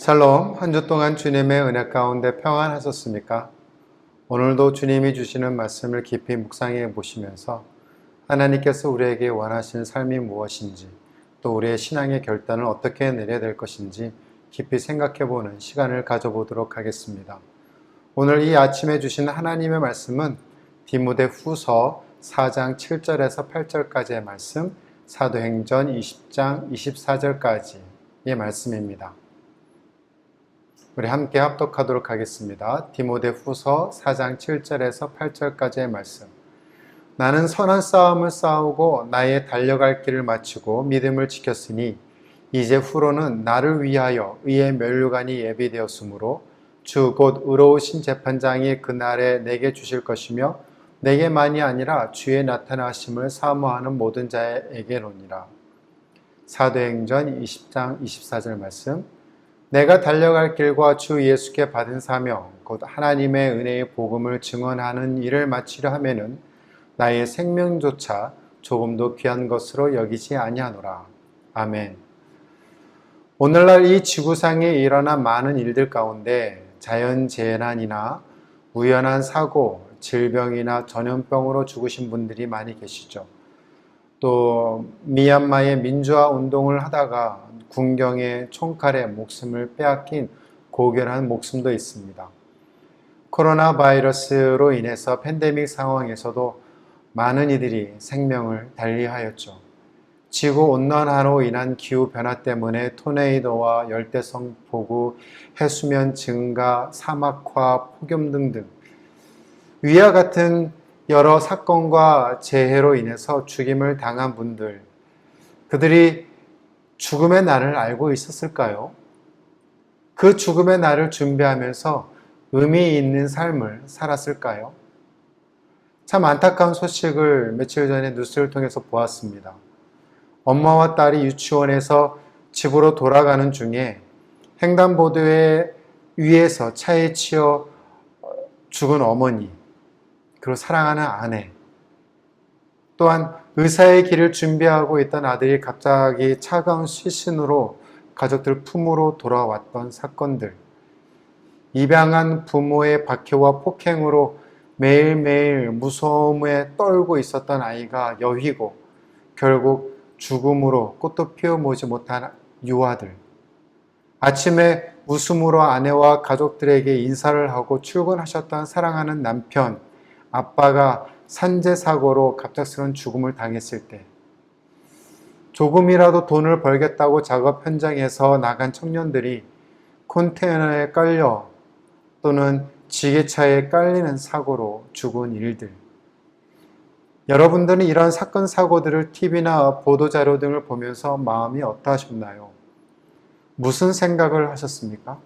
샬롬, 한 주 동안 주님의 은혜 가운데 평안하셨습니까? 오늘도 주님이 주시는 말씀을 깊이 묵상해 보시면서 하나님께서 우리에게 원하시는 삶이 무엇인지, 또 우리의 신앙의 결단을 어떻게 내려야 될 것인지 깊이 생각해 보는 시간을 가져보도록 하겠습니다. 오늘 이 아침에 주신 하나님의 말씀은 디모데 후서 4장 7절에서 8절까지의 말씀, 사도행전 20장 24절까지의 말씀입니다. 우리 함께 합독하도록 하겠습니다. 디모데 후서 4장 7절에서 8절까지의 말씀. 나는 선한 싸움을 싸우고 나의 달려갈 길을 마치고 믿음을 지켰으니 이제 후로는 나를 위하여 의의 면류관이 예비되었으므로 주 곧 의로우신 재판장이 그날에 내게 주실 것이며 내게만이 아니라 주의 나타나심을 사모하는 모든 자에게로니라. 사도행전 20장 24절 말씀. 내가 달려갈 길과 주 예수께 받은 사명, 곧 하나님의 은혜의 복음을 증언하는 일을 마치려 하면은 나의 생명조차 조금도 귀한 것으로 여기지 아니하노라. 아멘. 오늘날 이 지구상에 일어난 많은 일들 가운데 자연재난이나 우연한 사고, 질병이나 전염병으로 죽으신 분들이 많이 계시죠. 또 미얀마의 민주화 운동을 하다가 군경의 총칼에 목숨을 빼앗긴 고결한 목숨도 있습니다. 코로나 바이러스로 인해서 팬데믹 상황에서도 많은 이들이 생명을 달리하였죠. 지구온난화로 인한 기후변화 때문에 토네이도와 열대성 폭우, 해수면 증가, 사막화, 폭염 등등 위와 같은 여러 사건과 재해로 인해서 죽임을 당한 분들, 그들이 죽음의 날을 알고 있었을까요? 그 죽음의 날을 준비하면서 의미 있는 삶을 살았을까요? 참 안타까운 소식을 며칠 전에 뉴스를 통해서 보았습니다. 엄마와 딸이 유치원에서 집으로 돌아가는 중에 횡단보도에 위에서 차에 치여 죽은 어머니, 그리고 사랑하는 아내, 또한 의사의 길을 준비하고 있던 아들이 갑자기 차가운 시신으로 가족들 품으로 돌아왔던 사건들, 입양한 부모의 박해와 폭행으로 매일매일 무서움에 떨고 있었던 아이가 여휘고 결국 죽음으로 꽃도 피워보지 못한 유아들, 아침에 웃음으로 아내와 가족들에게 인사를 하고 출근하셨던 사랑하는 남편, 아빠가 산재사고로 갑작스러운 죽음을 당했을 때, 조금이라도 돈을 벌겠다고 작업 현장에서 나간 청년들이 컨테이너에 깔려 또는 지게차에 깔리는 사고로 죽은 일들. 여러분들은 이런 사건 사고들을 TV나 보도자료 등을 보면서 마음이 어떠하셨나요? 무슨 생각을 하셨습니까?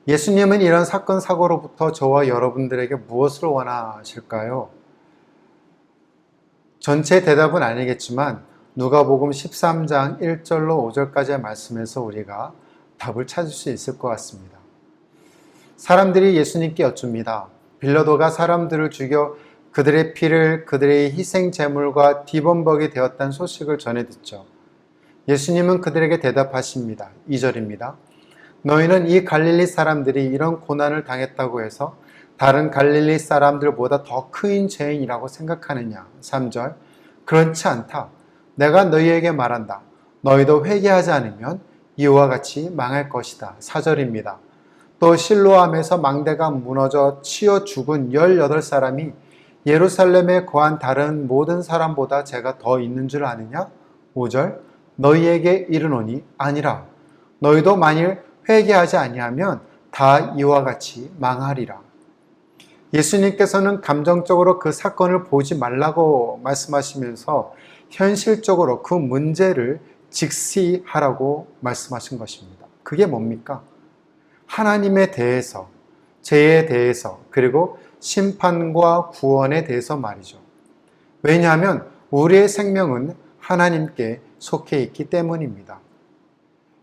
예수님은 이런 사건 사고로부터 저와 여러분들에게 무엇을 원하실까요? 전체 대답은 아니겠지만 누가복음 13장 1절로 5절까지의 말씀에서 우리가 답을 찾을 수 있을 것 같습니다. 사람들이 예수님께 여쭙니다. 빌라도가 사람들을 죽여 그들의 피를 그들의 희생 제물과 디범벅이 되었다는 소식을 전해 듣죠. 예수님은 그들에게 대답하십니다. 2절입니다. 너희는 이 갈릴리 사람들이 이런 고난을 당했다고 해서 다른 갈릴리 사람들보다 더 큰 죄인이라고 생각하느냐? 3절. 그렇지 않다. 내가 너희에게 말한다. 너희도 회개하지 않으면 이와 같이 망할 것이다. 4절입니다. 또 실로암에서 망대가 무너져 치여 죽은 18사람이 예루살렘에 거한 다른 모든 사람보다 죄가 더 있는 줄 아느냐? 5절. 너희에게 이르노니 아니라. 너희도 만일 회개하지 아니하면 다 이와 같이 망하리라. 예수님께서는 감정적으로 그 사건을 보지 말라고 말씀하시면서 현실적으로 그 문제를 직시하라고 말씀하신 것입니다. 그게 뭡니까? 하나님에 대해서, 죄에 대해서, 그리고 심판과 구원에 대해서 말이죠. 왜냐하면 우리의 생명은 하나님께 속해 있기 때문입니다.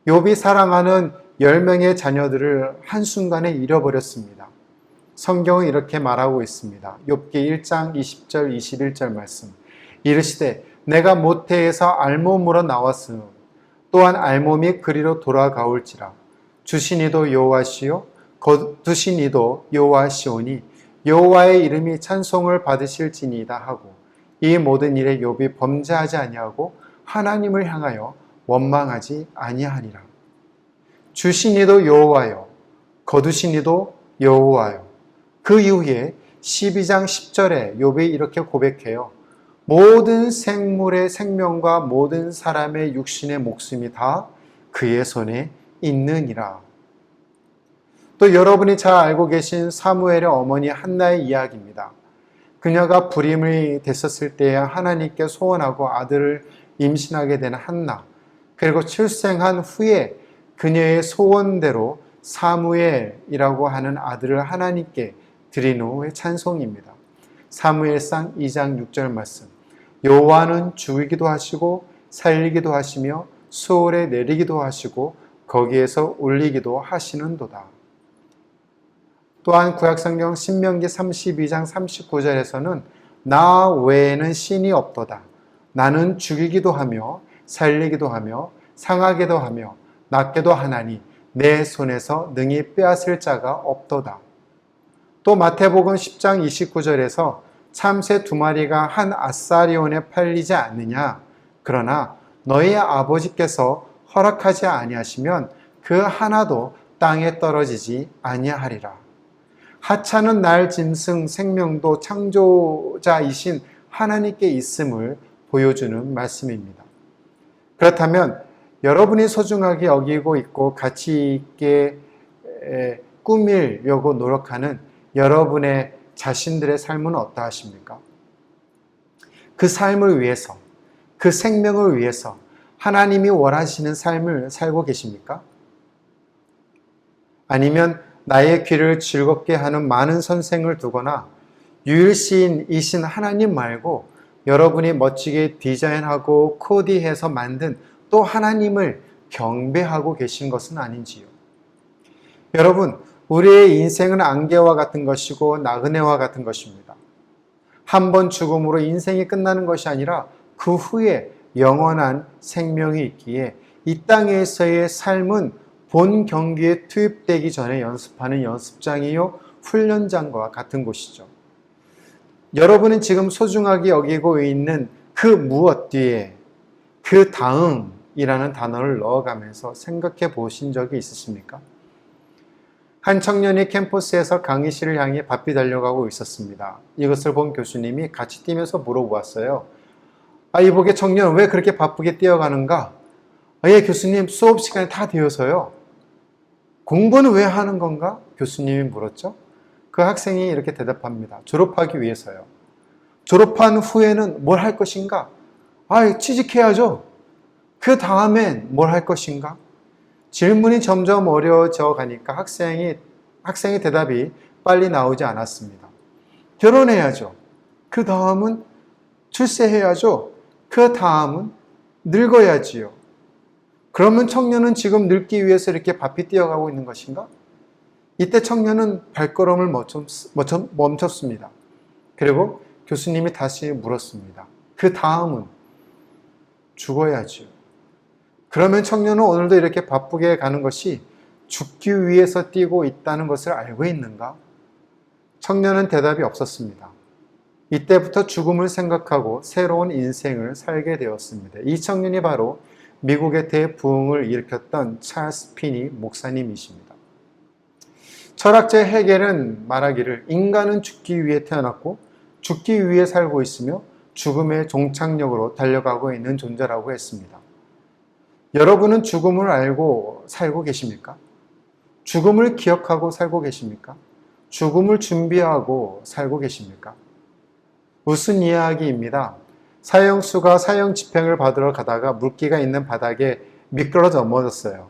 욥이 사랑하는 10명의 자녀들을 한순간에 잃어버렸습니다. 성경은 이렇게 말하고 있습니다. 욥기 1장 20절 21절 말씀. 이르시되 내가 모태에서 알몸으로 나왔으므 또한 알몸이 그리로 돌아가올지라. 주신 이도 여호와시요 거두신 이도 여호와시오니 여호와의 이름이 찬송을 받으실지니이다 하고, 이 모든 일에 욥이 범죄하지 아니하고 하나님을 향하여 원망하지 아니하니라. 주신 이도 여호와여 거두신 이도 여호와여. 그 이후에 12장 10절에 욥이 이렇게 고백해요. 모든 생물의 생명과 모든 사람의 육신의 목숨이 다 그의 손에 있느니라. 또 여러분이 잘 알고 계신 사무엘의 어머니 한나의 이야기입니다. 그녀가 불임이 됐었을 때에 하나님께 소원하고 아들을 임신하게 된 한나, 그리고 출생한 후에 그녀의 소원대로 사무엘이라고 하는 아들을 하나님께 드린 후의 찬송입니다. 사무엘상 2장 6절 말씀. 여호와는 죽이기도 하시고 살리기도 하시며 수월에 내리기도 하시고 거기에서 올리기도 하시는도다. 또한 구약성경 신명기 32장 39절에서는 나 외에는 신이 없도다. 나는 죽이기도 하며 살리기도 하며 상하게도 하며 낫게도 하나니 내 손에서 능히 빼앗을 자가 없도다. 또 마태복음 10장 29절에서 참새 2마리가 한 아사리온에 팔리지 않느냐. 그러나 너희 아버지께서 허락하지 아니하시면 그 하나도 땅에 떨어지지 아니하리라. 하찮은 날 짐승 생명도 창조자이신 하나님께 있음을 보여주는 말씀입니다. 그렇다면 여러분이 소중하게 여기고 있고 가치 있게 꾸미려고 노력하는 여러분의 자신들의 삶은 어떠하십니까? 그 삶을 위해서, 그 생명을 위해서 하나님이 원하시는 삶을 살고 계십니까? 아니면 나의 귀를 즐겁게 하는 많은 선생을 두거나 유일시인이신 하나님 말고 여러분이 멋지게 디자인하고 코디해서 만든 또 하나님을 경배하고 계신 것은 아닌지요? 여러분, 우리의 인생은 안개와 같은 것이고 나그네와 같은 것입니다. 한 번 죽음으로 인생이 끝나는 것이 아니라 그 후에 영원한 생명이 있기에 이 땅에서의 삶은 본 경기에 투입되기 전에 연습하는 연습장이요 훈련장과 같은 곳이죠. 여러분은 지금 소중하게 여기고 있는 그 무엇 뒤에 그 다음이라는 단어를 넣어가면서 생각해 보신 적이 있으십니까? 한 청년이 캠퍼스에서 강의실을 향해 바삐 달려가고 있었습니다. 이것을 본 교수님이 같이 뛰면서 물어보았어요. 이보게 청년 왜 그렇게 바쁘게 뛰어가는가? 예, 교수님 수업 시간이 다 되어서요. 공부는 왜 하는 건가? 교수님이 물었죠. 그 학생이 이렇게 대답합니다. 졸업하기 위해서요. 졸업한 후에는 뭘 할 것인가? 취직해야죠. 그 다음엔 뭘 할 것인가? 질문이 점점 어려워져 가니까 학생의 대답이 빨리 나오지 않았습니다. 결혼해야죠. 그 다음은 출세해야죠. 그 다음은 늙어야지요. 그러면 청년은 지금 늙기 위해서 이렇게 바삐 뛰어가고 있는 것인가? 이때 청년은 발걸음을 멈췄습니다. 그리고 교수님이 다시 물었습니다. 그 다음은 죽어야지요. 그러면 청년은 오늘도 이렇게 바쁘게 가는 것이 죽기 위해서 뛰고 있다는 것을 알고 있는가? 청년은 대답이 없었습니다. 이때부터 죽음을 생각하고 새로운 인생을 살게 되었습니다. 이 청년이 바로 미국의 대부흥을 일으켰던 찰스 피니 목사님이십니다. 철학자 헤겔은 말하기를 인간은 죽기 위해 태어났고 죽기 위해 살고 있으며 죽음의 종착역으로 달려가고 있는 존재라고 했습니다. 여러분은 죽음을 알고 살고 계십니까? 죽음을 기억하고 살고 계십니까? 죽음을 준비하고 살고 계십니까? 무슨 이야기입니다. 사형수가 사형 집행을 받으러 가다가 물기가 있는 바닥에 미끄러져 넘어졌어요.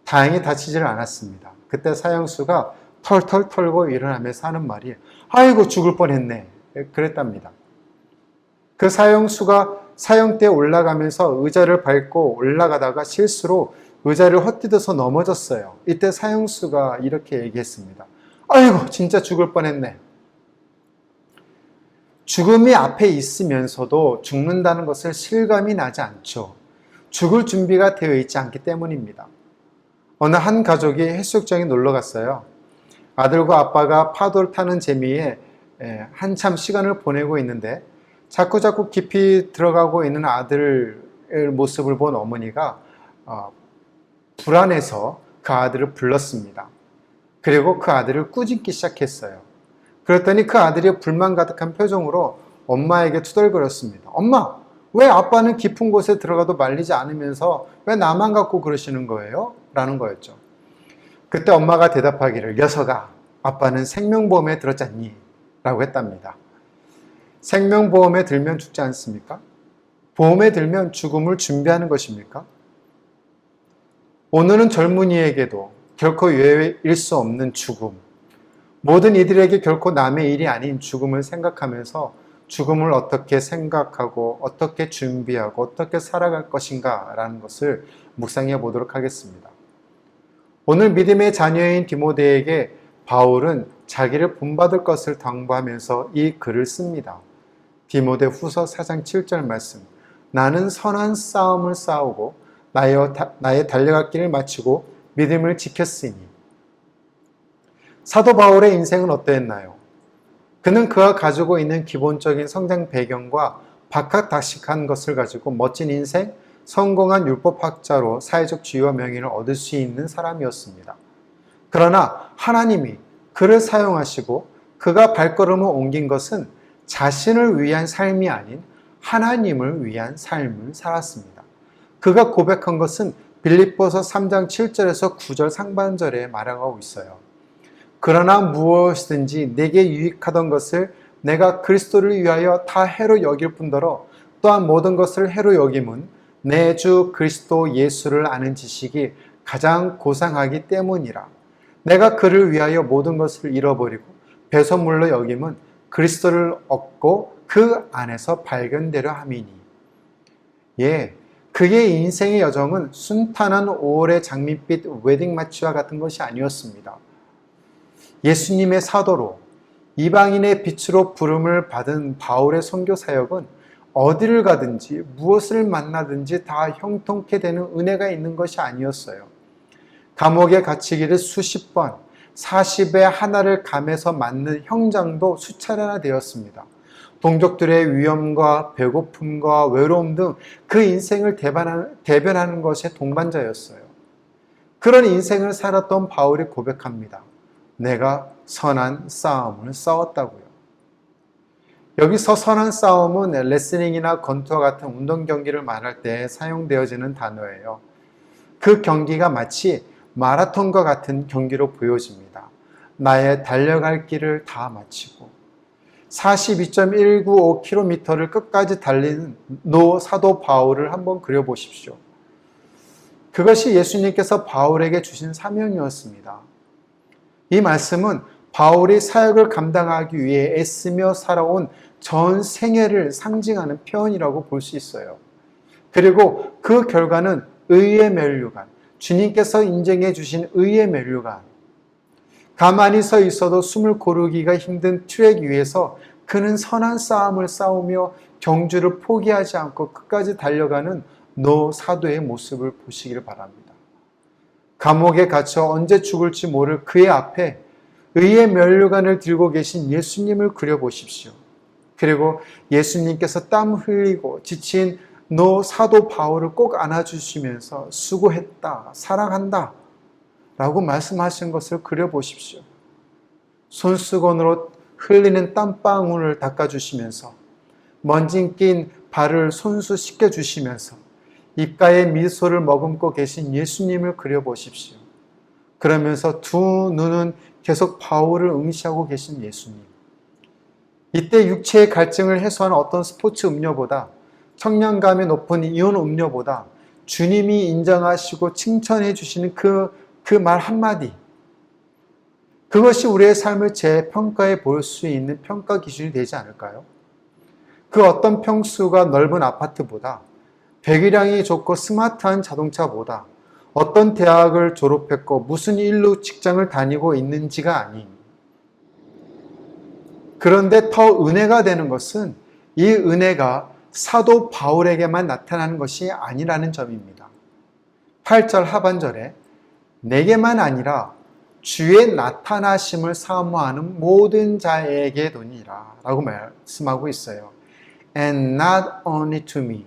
다행히 다치질 않았습니다. 그때 사형수가 털털 털고 일어나면서 하는 말이 아이고 죽을 뻔했네 그랬답니다. 그 사형수가 사형대에 올라가면서 의자를 밟고 올라가다가 실수로 의자를 헛디뎌서 넘어졌어요. 이때 사형수가 이렇게 얘기했습니다. 아이고 진짜 죽을 뻔했네. 죽음이 앞에 있으면서도 죽는다는 것을 실감이 나지 않죠. 죽을 준비가 되어 있지 않기 때문입니다. 어느 한 가족이 해수욕장에 놀러 갔어요. 아들과 아빠가 파도를 타는 재미에 한참 시간을 보내고 있는데 자꾸 깊이 들어가고 있는 아들의 모습을 본 어머니가 불안해서 그 아들을 불렀습니다. 그리고 그 아들을 꾸짖기 시작했어요. 그랬더니 그 아들이 불만 가득한 표정으로 엄마에게 투덜거렸습니다. 엄마, 왜 아빠는 깊은 곳에 들어가도 말리지 않으면서 왜 나만 갖고 그러시는 거예요? 라는 거였죠. 그때 엄마가 대답하기를, 녀석아, 아빠는 생명보험에 들었잖니? 라고 했답니다. 생명보험에 들면 죽지 않습니까? 보험에 들면 죽음을 준비하는 것입니까? 오늘은 젊은이에게도 결코 예외일 수 없는 죽음, 모든 이들에게 결코 남의 일이 아닌 죽음을 생각하면서 죽음을 어떻게 생각하고 어떻게 준비하고 어떻게 살아갈 것인가 라는 것을 묵상해 보도록 하겠습니다. 오늘 믿음의 자녀인 디모데에게 바울은 자기를 본받을 것을 당부하면서 이 글을 씁니다. 디모데 후서 4장 7절 말씀. 나는 선한 싸움을 싸우고 나의 달려갈 길을 마치고 믿음을 지켰으니. 사도 바울의 인생은 어떠했나요? 그는 그가 가지고 있는 기본적인 성장 배경과 박학다식한 것을 가지고 멋진 인생, 성공한 율법학자로 사회적 지위와 명예를 얻을 수 있는 사람이었습니다. 그러나 하나님이 그를 사용하시고 그가 발걸음을 옮긴 것은 자신을 위한 삶이 아닌 하나님을 위한 삶을 살았습니다. 그가 고백한 것은 빌립보서 3장 7절에서 9절 상반절에 말하고 있어요. 그러나 무엇이든지 내게 유익하던 것을 내가 그리스도를 위하여 다 해로 여길 뿐더러 또한 모든 것을 해로 여김은 내 주 그리스도 예수를 아는 지식이 가장 고상하기 때문이라. 내가 그를 위하여 모든 것을 잃어버리고 배설물로 여김은 그리스도를 얻고 그 안에서 발견되려 함이니. 그의 인생의 여정은 순탄한 5월의 장밋빛 웨딩마치와 같은 것이 아니었습니다. 예수님의 사도로 이방인의 빛으로 부름을 받은 바울의 선교 사역은 어디를 가든지 무엇을 만나든지 다 형통케 되는 은혜가 있는 것이 아니었어요. 감옥에 갇히기를 수십 번, 40에 하나를 감해서 맞는 형장도 수차례나 되었습니다. 동족들의 위험과 배고픔과 외로움 등 그 인생을 대변하는 것에 동반자였어요. 그런 인생을 살았던 바울이 고백합니다. 내가 선한 싸움을 싸웠다고요. 여기서 선한 싸움은 레슬링이나 권투와 같은 운동 경기를 말할 때 사용되어지는 단어예요. 그 경기가 마치 마라톤과 같은 경기로 보여집니다. 나의 달려갈 길을 다 마치고 42.195km를 끝까지 달리는 사도 바울을 한번 그려보십시오. 그것이 예수님께서 바울에게 주신 사명이었습니다. 이 말씀은 바울이 사역을 감당하기 위해 애쓰며 살아온 전 생애를 상징하는 표현이라고 볼 수 있어요. 그리고 그 결과는 의의 면류관, 주님께서 인정해 주신 의의 면류관. 가만히 서 있어도 숨을 고르기가 힘든 트랙 위에서 그는 선한 싸움을 싸우며 경주를 포기하지 않고 끝까지 달려가는 사도의 모습을 보시기를 바랍니다. 감옥에 갇혀 언제 죽을지 모를 그의 앞에 의의 면류관을 들고 계신 예수님을 그려보십시오. 그리고 예수님께서 땀 흘리고 지친 사도 바울을 꼭 안아주시면서 수고했다, 사랑한다 라고 말씀하신 것을 그려보십시오. 손수건으로 흘리는 땀방울을 닦아주시면서 먼지 낀 발을 손수 씻겨주시면서 입가에 미소를 머금고 계신 예수님을 그려보십시오. 그러면서 두 눈은 계속 바울을 응시하고 계신 예수님. 이때 육체의 갈증을 해소하는 어떤 스포츠 음료보다, 청량감이 높은 이온 음료보다 주님이 인정하시고 칭찬해 주시는 그 말 한마디, 그것이 우리의 삶을 재평가해 볼 수 있는 평가 기준이 되지 않을까요? 그 어떤 평수가 넓은 아파트보다, 배기량이 좋고 스마트한 자동차보다, 어떤 대학을 졸업했고 무슨 일로 직장을 다니고 있는지가 아닌, 그런데 더 은혜가 되는 것은 이 은혜가 사도 바울에게만 나타나는 것이 아니라는 점입니다. 8절 하반절에 내게만 아니라 주의 나타나심을 사모하는 모든 자에게도니라 라고 말씀하고 있어요. And not only to me,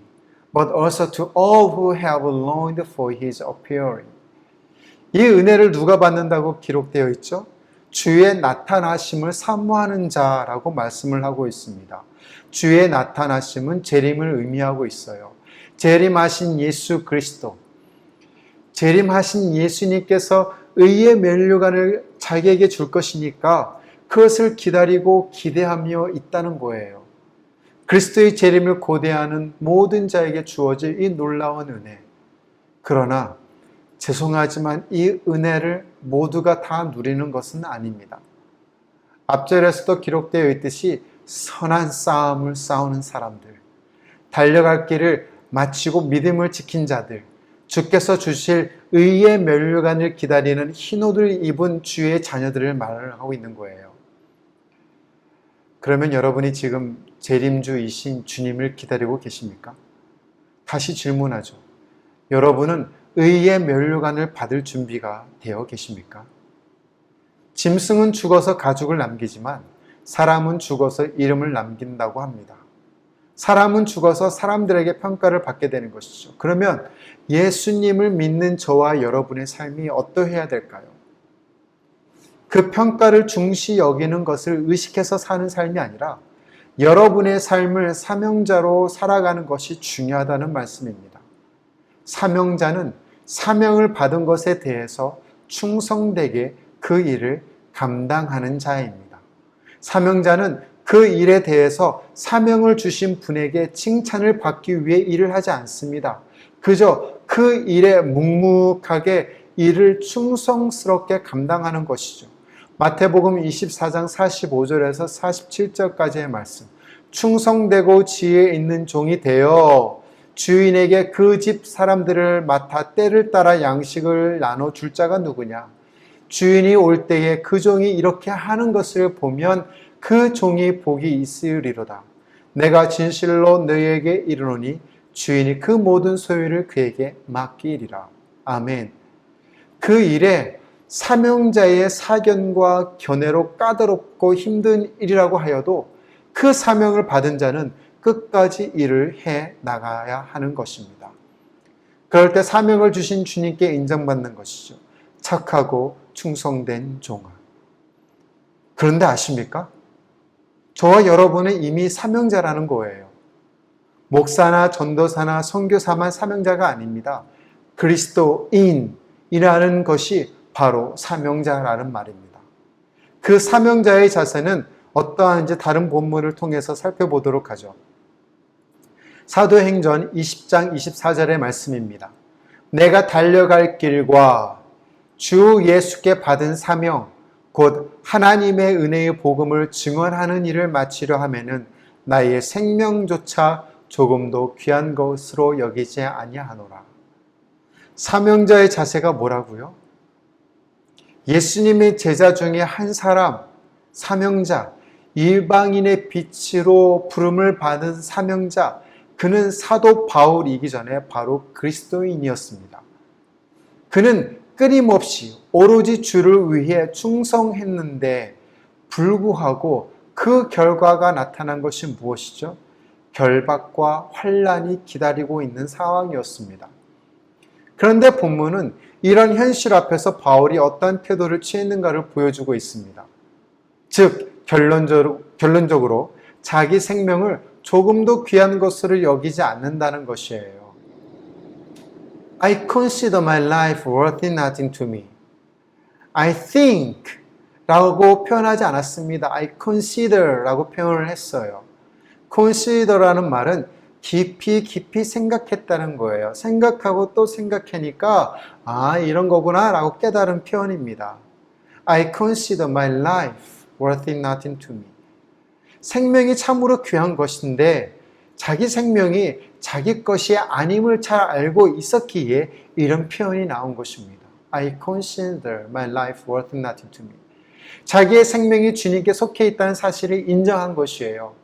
but also to all who have longed for his appearing. 이 은혜를 누가 받는다고 기록되어 있죠? 주의 나타나심을 사모하는 자라고 말씀을 하고 있습니다. 주의 나타나심은 재림을 의미하고 있어요. 재림하신 예수 그리스도, 재림하신 예수님께서 의의 면류관을 자기에게 줄 것이니까 그것을 기다리고 기대하며 있다는 거예요. 그리스도의 재림을 고대하는 모든 자에게 주어질 이 놀라운 은혜. 그러나 죄송하지만 이 은혜를 모두가 다 누리는 것은 아닙니다. 앞절에서도 기록되어 있듯이 선한 싸움을 싸우는 사람들, 달려갈 길을 마치고 믿음을 지킨 자들, 주께서 주실 의의 면류관을 기다리는 흰옷을 입은 주의 자녀들을 말하고 있는 거예요. 그러면 여러분이 지금 재림주이신 주님을 기다리고 계십니까? 다시 질문하죠. 여러분은 의의 면류관을 받을 준비가 되어 계십니까? 짐승은 죽어서 가죽을 남기지만 사람은 죽어서 이름을 남긴다고 합니다. 사람은 죽어서 사람들에게 평가를 받게 되는 것이죠. 그러면 예수님을 믿는 저와 여러분의 삶이 어떠해야 될까요? 그 평가를 중시 여기는 것을 의식해서 사는 삶이 아니라 여러분의 삶을 사명자로 살아가는 것이 중요하다는 말씀입니다. 사명자는 사명을 받은 것에 대해서 충성되게 그 일을 감당하는 자입니다. 사명자는 그 일에 대해서 사명을 주신 분에게 칭찬을 받기 위해 일을 하지 않습니다. 그저 그 일에 묵묵하게 일을 충성스럽게 감당하는 것이죠. 마태복음 24장 45절에서 47절까지의 말씀. 충성되고 지혜 있는 종이 되어 주인에게 그 집 사람들을 맡아 때를 따라 양식을 나눠줄 자가 누구냐? 주인이 올 때에 그 종이 이렇게 하는 것을 보면 그 종이 복이 있으리로다. 내가 진실로 너희에게 이르노니 주인이 그 모든 소유를 그에게 맡기리라. 아멘. 그 일에 사명자의 사견과 견해로 까다롭고 힘든 일이라고 하여도 그 사명을 받은 자는 끝까지 일을 해 나가야 하는 것입니다. 그럴 때 사명을 주신 주님께 인정받는 것이죠. 착하고 충성된 종아. 그런데 아십니까? 저와 여러분은 이미 사명자라는 거예요. 목사나 전도사나 선교사만 사명자가 아닙니다. 그리스도인이라는 것이 바로 사명자라는 말입니다. 그 사명자의 자세는 어떠한지 다른 본문을 통해서 살펴보도록 하죠. 사도행전 20장 24절의 말씀입니다. 내가 달려갈 길과 주 예수께 받은 사명 곧 하나님의 은혜의 복음을 증언하는 일을 마치려 하면은 나의 생명조차 조금도 귀한 것으로 여기지 아니하노라. 사명자의 자세가 뭐라고요? 예수님의 제자 중에 한 사람, 사명자, 이방인의 빛으로 부름을 받은 사명자, 그는 사도 바울이기 전에 바로 그리스도인이었습니다. 그는 끊임없이 오로지 주를 위해 충성했는데 불구하고 그 결과가 나타난 것이 무엇이죠? 결박과 환난이 기다리고 있는 상황이었습니다. 그런데 본문은 이런 현실 앞에서 바울이 어떤 태도를 취했는가를 보여주고 있습니다. 즉 결론적으로 자기 생명을 조금도 귀한 것으로 여기지 않는다는 것이에요. I consider my life worth nothing to me. I think 라고 표현하지 않았습니다. I consider 라고 표현을 했어요. consider라는 말은 깊이 생각했다는 거예요. 생각하고 또 생각하니까 이런 거구나 라고 깨달은 표현입니다. I consider my life worth nothing to me. 생명이 참으로 귀한 것인데 자기 생명이 자기 것이 아님을 잘 알고 있었기에 이런 표현이 나온 것입니다. I consider my life worth nothing to me. 자기의 생명이 주님께 속해 있다는 사실을 인정한 것이에요.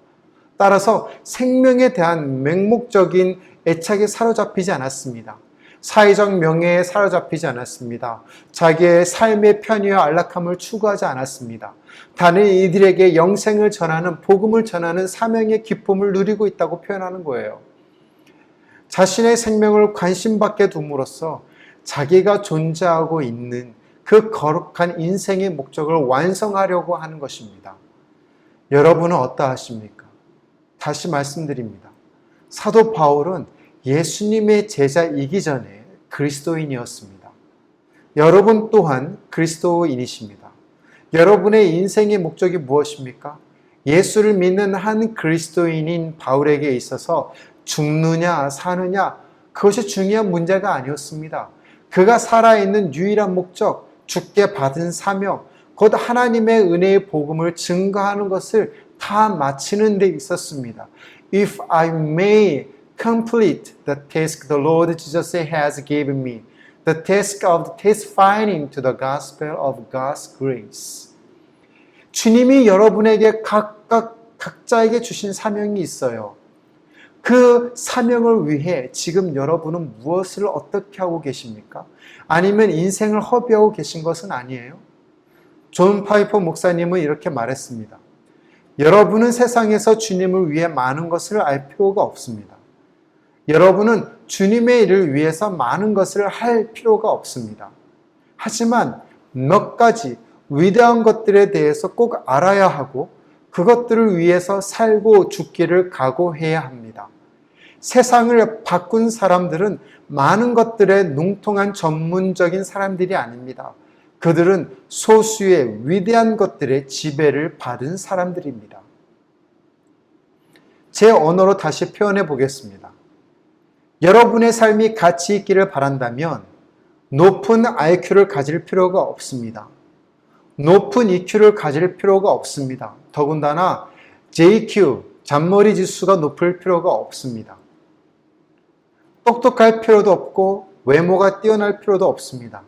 따라서 생명에 대한 맹목적인 애착에 사로잡히지 않았습니다. 사회적 명예에 사로잡히지 않았습니다. 자기의 삶의 편의와 안락함을 추구하지 않았습니다. 다른 이들에게 영생을 전하는, 복음을 전하는 사명의 기쁨을 누리고 있다고 표현하는 거예요. 자신의 생명을 관심받게 둠으로써 자기가 존재하고 있는 그 거룩한 인생의 목적을 완성하려고 하는 것입니다. 여러분은 어떠하십니까? 다시 말씀드립니다. 사도 바울은 예수님의 제자이기 전에 그리스도인이었습니다. 여러분 또한 그리스도인이십니다. 여러분의 인생의 목적이 무엇입니까? 예수를 믿는 한 그리스도인인 바울에게 있어서 죽느냐 사느냐 그것이 중요한 문제가 아니었습니다. 그가 살아있는 유일한 목적, 죽게 받은 사명, 곧 하나님의 은혜의 복음을 증거하는 것을 다 마치는 데 있었습니다. If I may complete the task the Lord Jesus has given me, the task of testifying to the gospel of God's grace. 주님이 여러분에게 각자에게 주신 사명이 있어요. 그 사명을 위해 지금 여러분은 무엇을 어떻게 하고 계십니까? 아니면 인생을 허비하고 계신 것은 아니에요? 존 파이퍼 목사님은 이렇게 말했습니다. 여러분은 세상에서 주님을 위해 많은 것을 알 필요가 없습니다. 여러분은 주님의 일을 위해서 많은 것을 할 필요가 없습니다. 하지만 몇 가지 위대한 것들에 대해서 꼭 알아야 하고 그것들을 위해서 살고 죽기를 각오해야 합니다. 세상을 바꾼 사람들은 많은 것들에 능통한 전문적인 사람들이 아닙니다. 그들은 소수의 위대한 것들의 지배를 받은 사람들입니다. 제 언어로 다시 표현해 보겠습니다. 여러분의 삶이 가치 있기를 바란다면 높은 IQ를 가질 필요가 없습니다. 높은 EQ를 가질 필요가 없습니다. 더군다나 JQ, 잔머리 지수가 높을 필요가 없습니다. 똑똑할 필요도 없고 외모가 뛰어날 필요도 없습니다.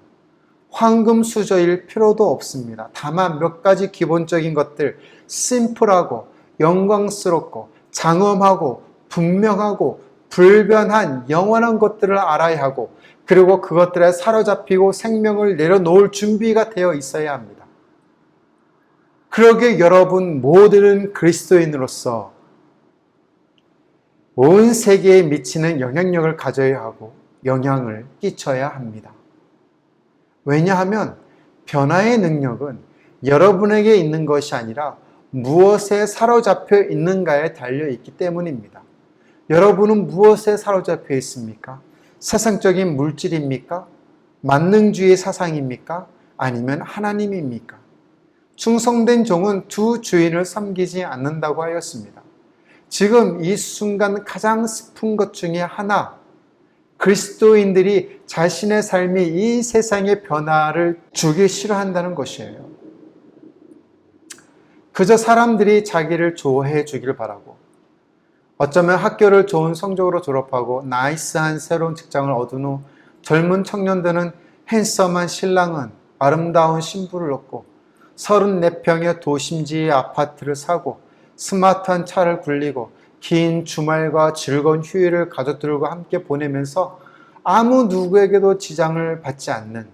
황금수저일 필요도 없습니다. 다만 몇 가지 기본적인 것들, 심플하고 영광스럽고 장엄하고 분명하고 불변한 영원한 것들을 알아야 하고 그리고 그것들에 사로잡히고 생명을 내려놓을 준비가 되어 있어야 합니다. 그러기에 여러분 모든 그리스도인으로서 온 세계에 미치는 영향력을 가져야 하고 영향을 끼쳐야 합니다. 왜냐하면 변화의 능력은 여러분에게 있는 것이 아니라 무엇에 사로잡혀 있는가에 달려 있기 때문입니다. 여러분은 무엇에 사로잡혀 있습니까? 세상적인 물질입니까? 만능주의 사상입니까? 아니면 하나님입니까? 충성된 종은 두 주인을 섬기지 않는다고 하였습니다. 지금 이 순간 가장 슬픈 것 중에 하나, 그리스도인들이 자신의 삶이 이 세상의 변화를 주기 싫어한다는 것이에요. 그저 사람들이 자기를 좋아해 주길 바라고 어쩌면 학교를 좋은 성적으로 졸업하고 나이스한 새로운 직장을 얻은 후 젊은 청년들은 핸섬한 신랑은 아름다운 신부를 얻고 34평의 도심지의 아파트를 사고 스마트한 차를 굴리고 긴 주말과 즐거운 휴일을 가족들과 함께 보내면서 아무 누구에게도 지장을 받지 않는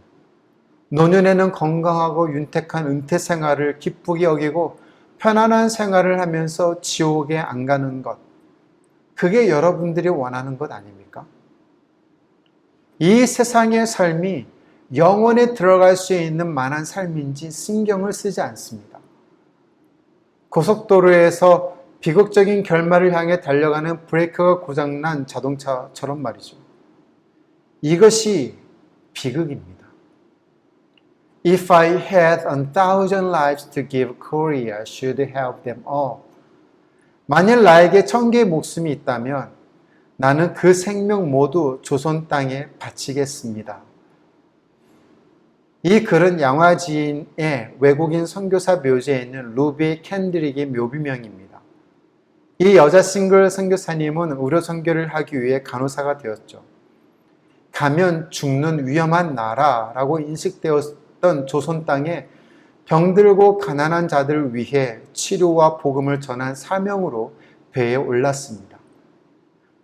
노년에는 건강하고 윤택한 은퇴 생활을 기쁘게 여기고 편안한 생활을 하면서 지옥에 안 가는 것, 그게 여러분들이 원하는 것 아닙니까? 이 세상의 삶이 영원에 들어갈 수 있는 만한 삶인지 신경을 쓰지 않습니다. 고속도로에서 비극적인 결말을 향해 달려가는 브레이크가 고장난 자동차처럼 말이죠. 이것이 비극입니다. If I had 1,000 lives to give Korea, I should have them all. 만일 나에게 1000개의 목숨이 있다면 나는 그 생명 모두 조선 땅에 바치겠습니다. 이 글은 양화지인의 외국인 선교사 묘지에 있는 루비 캔드릭의 묘비명입니다. 이 여자 싱글 선교사님은 의료 선교를 하기 위해 간호사가 되었죠. 가면 죽는 위험한 나라라고 인식되었던 조선 땅에 병들고 가난한 자들을 위해 치료와 복음을 전한 사명으로 배에 올랐습니다.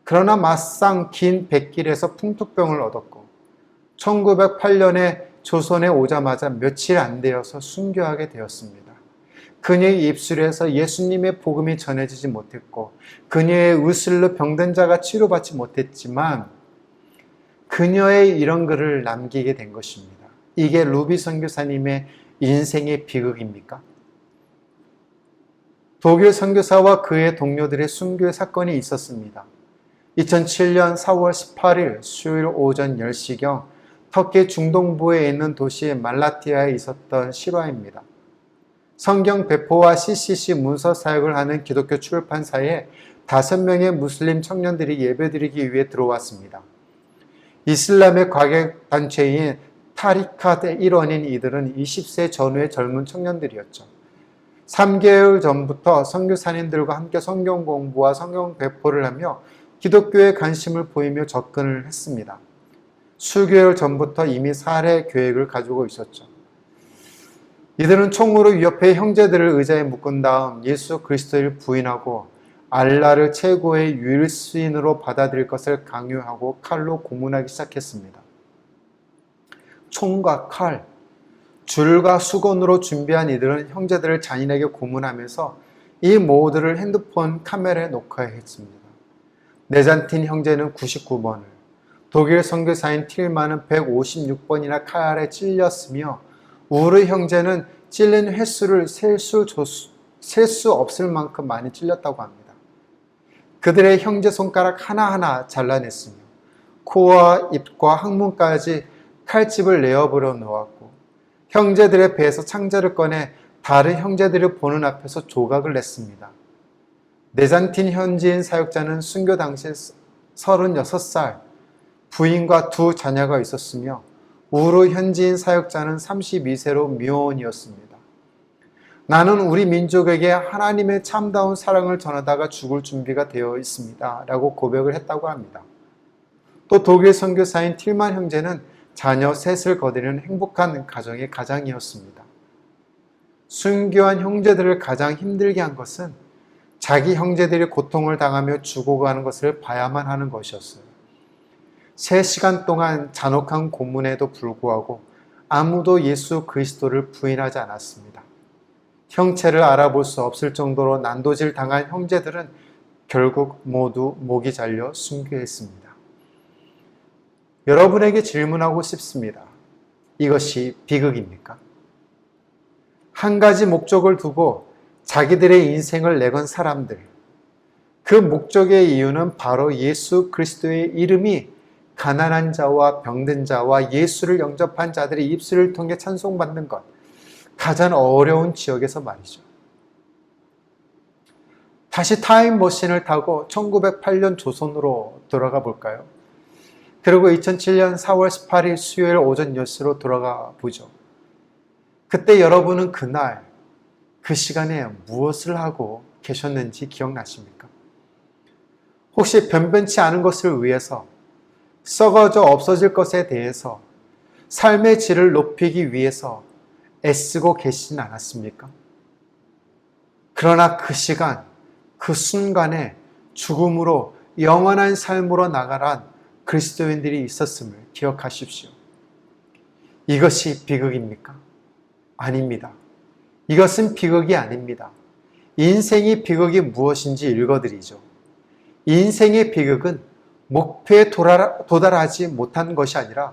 그러나 막상 긴 백길에서 풍토병을 얻었고 1908년에 조선에 오자마자 며칠 안 되어서 순교하게 되었습니다. 그녀의 입술에서 예수님의 복음이 전해지지 못했고 그녀의 의술로 병든 자가 치료받지 못했지만 그녀의 이런 글을 남기게 된 것입니다. 이게 루비 선교사님의 인생의 비극입니까? 독일 선교사와 그의 동료들의 순교의 사건이 있었습니다. 2007년 4월 18일 수요일 오전 10시경 터키 중동부에 있는 도시 말라티아에 있었던 실화입니다. 성경 배포와 CCC 문서 사역을 하는 기독교 출판사에 5명의 무슬림 청년들이 예배드리기 위해 들어왔습니다. 이슬람의 과객단체인 타리카의 일원인 이들은 20세 전후의 젊은 청년들이었죠. 3개월 전부터 선교사님들과 함께 성경 공부와 성경 배포를 하며 기독교에 관심을 보이며 접근을 했습니다. 수개월 전부터 이미 살해 계획을 가지고 있었죠. 이들은 총으로 위협해 형제들을 의자에 묶은 다음 예수 그리스도를 부인하고 알라를 최고의 유일신으로 받아들일 것을 강요하고 칼로 고문하기 시작했습니다. 총과 칼, 줄과 수건으로 준비한 이들은 형제들을 잔인하게 고문하면서 이 모두를 핸드폰 카메라에 녹화했습니다. 네잔틴 형제는 99번을, 독일 선교사인 틸만은 156번이나 칼에 찔렸으며 우르 형제는 찔린 횟수를 셀 수 없을 만큼 많이 찔렸다고 합니다. 그들의 형제 손가락 하나하나 잘라냈으며 코와 입과 항문까지 칼집을 내어버려 놓았고 형제들의 배에서 창자를 꺼내 다른 형제들을 보는 앞에서 조각을 냈습니다. 네잔틴 현지인 사역자는 순교 당시 36살, 부인과 2 자녀가 있었으며 우르 현지인 사역자는 32세로 미혼이었습니다. 나는 우리 민족에게 하나님의 참다운 사랑을 전하다가 죽을 준비가 되어 있습니다. 라고 고백을 했다고 합니다. 또 독일 선교사인 틸만 형제는 자녀 셋을 거두는 행복한 가정의 가장이었습니다. 순교한 형제들을 가장 힘들게 한 것은 자기 형제들이 고통을 당하며 죽어가는 것을 봐야만 하는 것이었어요. 3시간 동안 잔혹한 고문에도 불구하고 아무도 예수 그리스도를 부인하지 않았습니다. 형체를 알아볼 수 없을 정도로 난도질 당한 형제들은 결국 모두 목이 잘려 순교했습니다. 여러분에게 질문하고 싶습니다. 이것이 비극입니까? 한 가지 목적을 두고 자기들의 인생을 내건 사람들, 그 목적의 이유는 바로 예수 그리스도의 이름이 가난한 자와 병든 자와 예수를 영접한 자들의 입술을 통해 찬송받는 것, 가장 어려운 지역에서 말이죠. 다시 타임머신을 타고 1908년 조선으로 돌아가 볼까요? 그리고 2007년 4월 18일 수요일 오전 10시로 돌아가 보죠. 그때 여러분은 그날, 그 시간에 무엇을 하고 계셨는지 기억나십니까? 혹시 변변치 않은 것을 위해서, 썩어져 없어질 것에 대해서, 삶의 질을 높이기 위해서 애쓰고 계시진 않았습니까? 그러나 그 시간, 그 순간에 죽음으로 영원한 삶으로 나가란 그리스도인들이 있었음을 기억하십시오. 이것이 비극입니까? 아닙니다. 이것은 비극이 아닙니다. 인생의 비극이 무엇인지 읽어드리죠. 인생의 비극은 목표에 도달하지 못한 것이 아니라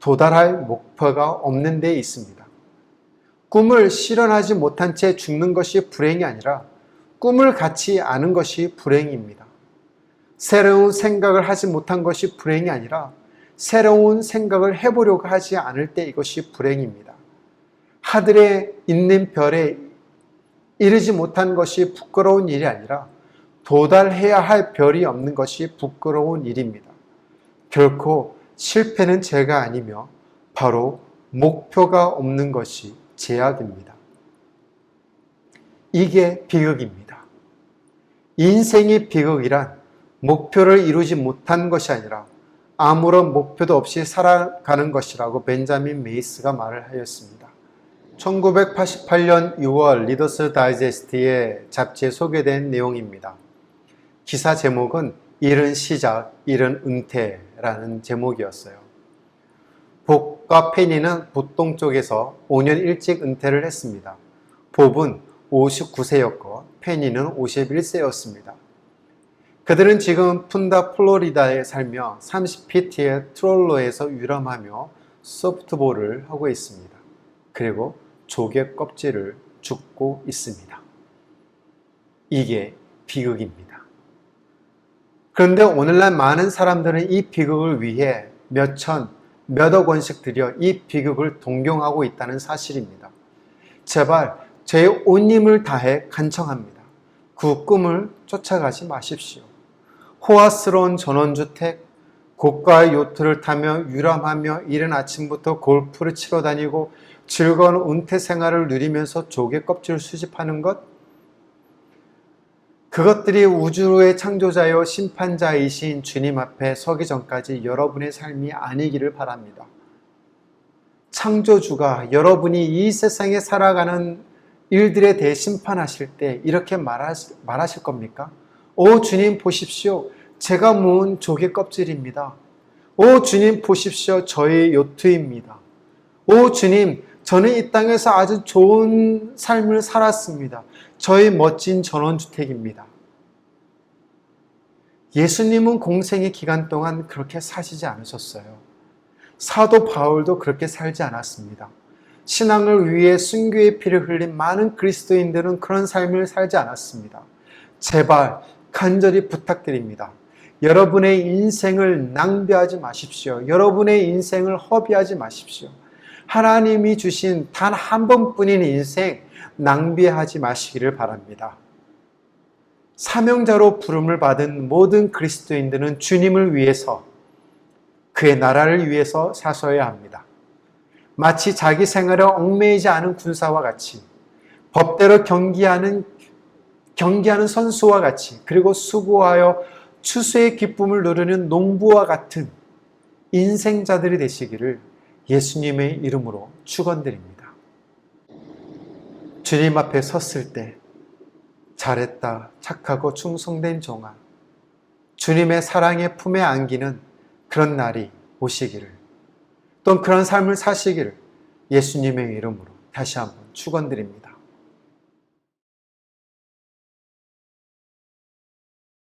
도달할 목표가 없는 데 있습니다. 꿈을 실현하지 못한 채 죽는 것이 불행이 아니라 꿈을 갖지 않은 것이 불행입니다. 새로운 생각을 하지 못한 것이 불행이 아니라 새로운 생각을 해보려고 하지 않을 때 이것이 불행입니다. 하늘에 있는 별에 이르지 못한 것이 부끄러운 일이 아니라 도달해야 할 별이 없는 것이 부끄러운 일입니다. 결코 실패는 죄가 아니며 바로 목표가 없는 것이 죄악입니다. 이게 비극입니다. 인생의 비극이란 목표를 이루지 못한 것이 아니라 아무런 목표도 없이 살아가는 것이라고 벤자민 메이스가 말을 하였습니다. 1988년 6월 리더스 다이제스트의 잡지에 소개된 내용입니다. 기사 제목은 일은 시작, 일은 은퇴라는 제목이었어요. 복과 페니는 보통 쪽에서 5년 일찍 은퇴를 했습니다. 복은 59세였고 페니는 51세였습니다. 그들은 지금 푼다 플로리다에 살며 30피트의 트롤러에서 유람하며 소프트볼을 하고 있습니다. 그리고 조개 껍질을 줍고 있습니다. 이게 비극입니다. 그런데 오늘날 많은 사람들은 이 비극을 위해 몇억 원씩 들여 이 비극을 동경하고 있다는 사실입니다. 제발 제 온 힘을 다해 간청합니다. 그 꿈을 쫓아가지 마십시오. 호화스러운 전원주택, 고가의 요트를 타며 유람하며 이른 아침부터 골프를 치러 다니고 즐거운 은퇴 생활을 누리면서 조개 껍질을 수집하는 것, 그것들이 우주의 창조자여 심판자이신 주님 앞에 서기 전까지 여러분의 삶이 아니기를 바랍니다. 창조주가 여러분이 이 세상에 살아가는 일들에 대해 심판하실 때 이렇게 말하실 겁니까? 오 주님 보십시오. 제가 모은 조개 껍질입니다. 오 주님 보십시오. 저의 요트입니다. 오 주님 저는 이 땅에서 아주 좋은 삶을 살았습니다. 저의 멋진 전원주택입니다. 예수님은 공생의 기간 동안 그렇게 사시지 않으셨어요. 사도 바울도 그렇게 살지 않았습니다. 신앙을 위해 순교의 피를 흘린 많은 그리스도인들은 그런 삶을 살지 않았습니다. 제발 간절히 부탁드립니다. 여러분의 인생을 낭비하지 마십시오. 여러분의 인생을 허비하지 마십시오. 하나님이 주신 단 한 번뿐인 인생 낭비하지 마시기를 바랍니다. 사명자로 부름을 받은 모든 그리스도인들은 주님을 위해서, 그의 나라를 위해서 사셔야 합니다. 마치 자기 생활에 얽매이지 않은 군사와 같이, 법대로 경기하는 선수와 같이, 그리고 수고하여 추수의 기쁨을 누리는 농부와 같은 인생자들이 되시기를 예수님의 이름으로 축원드립니다. 주님 앞에 섰을 때 잘했다, 착하고 충성된 종아, 주님의 사랑의 품에 안기는 그런 날이 오시기를, 또 그런 삶을 사시기를 예수님의 이름으로 다시 한번 축원드립니다.